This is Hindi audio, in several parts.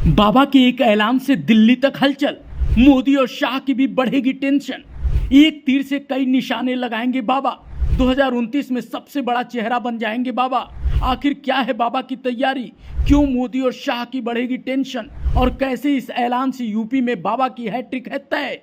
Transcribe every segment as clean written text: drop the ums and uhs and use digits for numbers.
बाबा के एक ऐलान से दिल्ली तक हलचल। मोदी और शाह की भी बढ़ेगी टेंशन। एक तीर से कई निशाने लगाएंगे बाबा। 2029 में सबसे बड़ा चेहरा बन जाएंगे बाबा। आखिर क्या है बाबा की तैयारी? क्यों मोदी और शाह की बढ़ेगी टेंशन? और कैसे इस ऐलान से यूपी में बाबा की हैट्रिक है तय?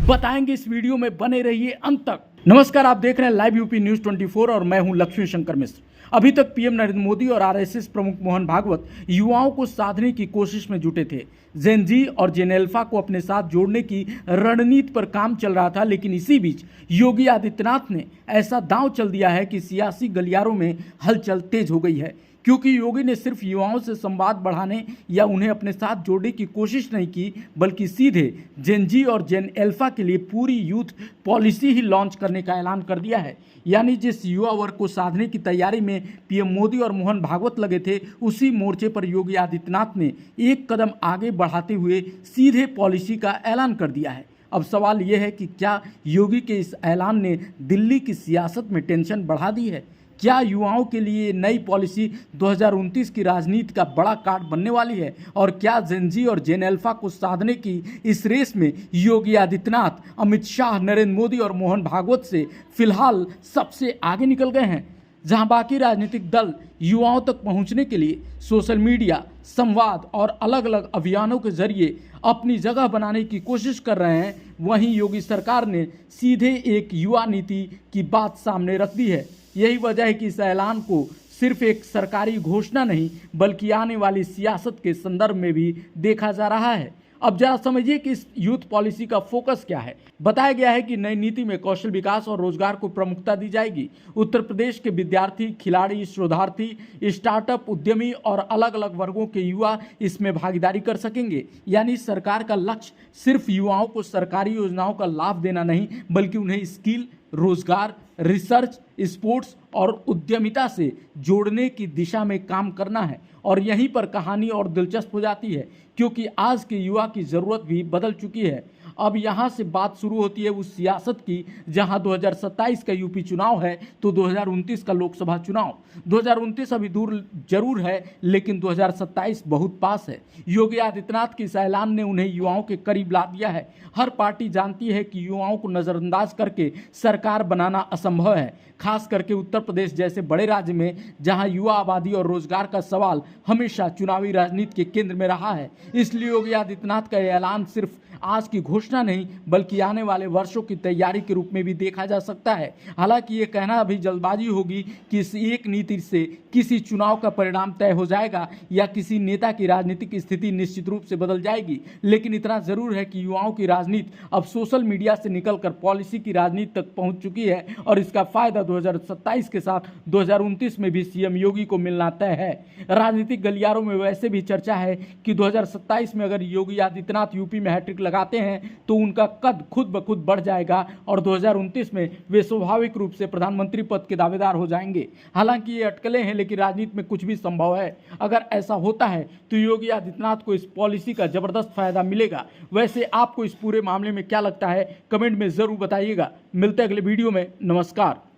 बताएंगे इस वीडियो में, बने रहिए अंत तक। नमस्कार, आप देख रहे हैं लाइव यूपी न्यूज 24 और मैं हूं लक्ष्मी शंकर मिश्र। अभी तक पीएम नरेंद्र मोदी और आरएसएस प्रमुख मोहन भागवत युवाओं को साधने की कोशिश में जुटे थे। जेन जी और जेन अल्फा को अपने साथ जोड़ने की रणनीति पर काम चल रहा था, लेकिन इसी बीच योगी आदित्यनाथ ने ऐसा दांव चल दिया है कि सियासी गलियारों में हलचल तेज हो गई है। क्योंकि योगी ने सिर्फ युवाओं से संवाद बढ़ाने या उन्हें अपने साथ जोड़ने की कोशिश नहीं की, बल्कि सीधे जेन जी और जेन अल्फा के लिए पूरी यूथ पॉलिसी ही लॉन्च करने का ऐलान कर दिया है। यानी जिस युवा वर्ग को साधने की तैयारी में पीएम मोदी और मोहन भागवत लगे थे, उसी मोर्चे पर योगी आदित्यनाथ ने एक कदम आगे बढ़ाते हुए सीधे पॉलिसी का ऐलान कर दिया है। अब सवाल यह है कि क्या योगी के इस ऐलान ने दिल्ली की सियासत में टेंशन बढ़ा दी है? क्या युवाओं के लिए नई पॉलिसी 2029 की राजनीति का बड़ा कार्ड बनने वाली है? और क्या जेन जी और जेन अल्फा को साधने की इस रेस में योगी आदित्यनाथ, अमित शाह, नरेंद्र मोदी और मोहन भागवत से फिलहाल सबसे आगे निकल गए हैं? जहां बाकी राजनीतिक दल युवाओं तक पहुंचने के लिए सोशल मीडिया, संवाद और अलग अलग अभियानों के जरिए अपनी जगह बनाने की कोशिश कर रहे हैं, वहीं योगी सरकार ने सीधे एक युवा नीति की बात सामने रख दी है। यही वजह है कि इस ऐलान को सिर्फ एक सरकारी घोषणा नहीं, बल्कि आने वाली सियासत के संदर्भ में भी देखा जा रहा है। अब जरा समझिए कि इस यूथ पॉलिसी का फोकस क्या है। बताया गया है कि नई नीति में कौशल विकास और रोजगार को प्रमुखता दी जाएगी। उत्तर प्रदेश के विद्यार्थी, खिलाड़ी, शोधार्थी, स्टार्टअप उद्यमी और अलग अलग वर्गों के युवा इसमें भागीदारी कर सकेंगे। यानी सरकार का लक्ष्य सिर्फ युवाओं को सरकारी योजनाओं का लाभ देना नहीं, बल्कि उन्हें स्किल, रोजगार, रिसर्च, स्पोर्ट्स और उद्यमिता से जोड़ने की दिशा में काम करना है। और यहीं पर कहानी और दिलचस्प हो जाती है, क्योंकि आज के युवा की ज़रूरत भी बदल चुकी है। अब यहाँ से बात शुरू होती है उस सियासत की जहाँ 2027 का यूपी चुनाव है तो 2029 का लोकसभा चुनाव। 2029 अभी दूर जरूर है, लेकिन 2027 बहुत पास है। योगी आदित्यनाथ के इस ऐलान ने उन्हें युवाओं के करीब ला दिया है। हर पार्टी जानती है कि युवाओं को नज़रअंदाज करके सरकार बनाना असंभव है, खास करके उत्तर प्रदेश जैसे बड़े राज्य में, जहां युवा आबादी और रोजगार का सवाल हमेशा चुनावी राजनीति के केंद्र में रहा है। इसलिए योगी आदित्यनाथ का ऐलान सिर्फ आज की घोषणा नहीं, बल्कि आने वाले वर्षों की तैयारी के रूप में भी देखा जा सकता है। हालांकि ये कहना अभी जल्दबाजी होगी कि इस एक नीति से किसी चुनाव का परिणाम तय हो जाएगा या किसी नेता की राजनीतिक स्थिति निश्चित रूप से बदल जाएगी। लेकिन इतना जरूर है कि युवाओं की राजनीति अब सोशल मीडिया से निकलकर पॉलिसी की राजनीति तक पहुंच चुकी है, और इसका फायदा 2027 के साथ 2029 में भी सीएम योगी को मिलना तय है। राजनीतिक गलियारों में वैसे भी चर्चा है कि 2027 में अगर योगी आदित्यनाथ यूपी में हैट्रिक लगाते हैं तो उनका कद खुद ब खुद बढ़ जाएगा और 2029 में वे स्वाभाविक रूप से प्रधानमंत्री पद के दावेदार हो जाएंगे। हालांकि ये अटकलें हैं, लेकिन राजनीति में कुछ भी संभव है। अगर ऐसा होता है तो योगी आदित्यनाथ को इस पॉलिसी का जबरदस्त फायदा मिलेगा। वैसे आपको इस पूरे मामले में क्या लगता है, कमेंट में जरूर बताइएगा। मिलते हैं अगले वीडियो में। नमस्कार।